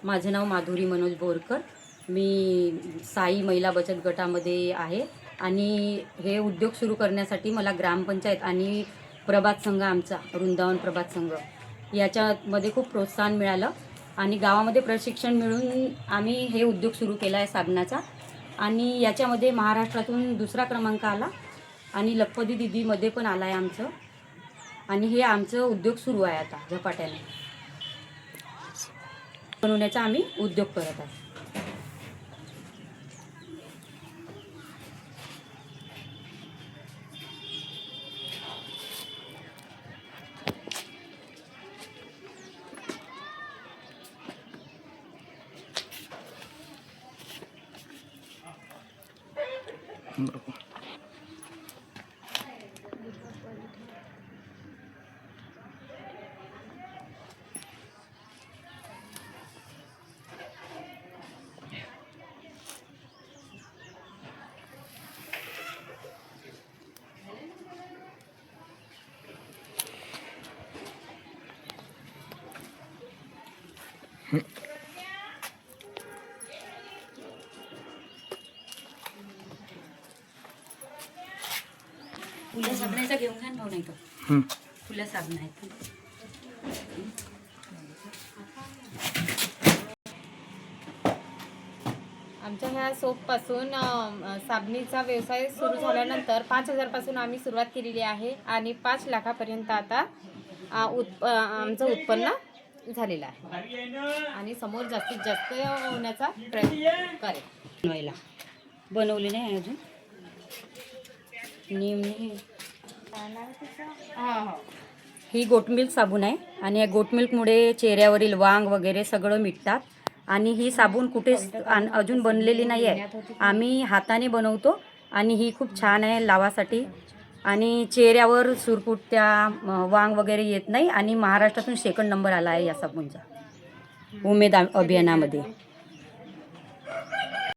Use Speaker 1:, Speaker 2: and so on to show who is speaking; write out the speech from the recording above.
Speaker 1: माझं नाव माधुरी मनोज बोरकर. मी साई महिला बचत गटामध्ये आहे आणि हे उद्योग सुरू करण्यासाठी मला ग्रामपंचायत आणि प्रभात संघ, आमचा वृंदावन प्रभात संघ, याच्यामध्ये खूप प्रोत्साहन मिळालं आणि गावामध्ये प्रशिक्षण मिळून आम्ही हे उद्योग सुरू केला आहे साबणाचा. आणि याच्यामध्ये महाराष्ट्रातून दुसरा क्रमांक आला आणि लखपती दिदीमध्ये पण आला आहे आमचं. आणि हे आमचं उद्योग सुरू आहे आता झपाट्याने बनवण्याचा आम्ही उद्योग करत आहे. फुलं साबणाचा घेऊन घ्या भाऊ, नाही तर फुलं साबण आहेत.
Speaker 2: आमच्या ह्या सोपपासून साबणीचा व्यवसाय सुरू झाल्यानंतर 5,000 पासून आम्ही सुरुवात केलेली आहे आणि 5 लाखापर्यंत आता आमचं उत्पन्न झालेलं आहे आणि समोर जास्तीत जास्त होण्याचा प्रयत्न करेल.
Speaker 1: बनवले नाही अजून ही गोट मिल्क साबण आहे आणि या गोट मिल्कमुळे चेहऱ्यावरील वांग वगैरे सगळं मिटतात. आणि ही साबण कुठे अजून बनलेली नाही आहे, आम्ही हाताने बनवतो आणि ही खूप छान आहे लावासाठी. आणि चेहऱ्यावर सुरकुत्या, वांग वगैरे येत नाही आणि महाराष्ट्रातून 2nd नंबर आला आहे या साबणचा उमेद अभियानामध्ये.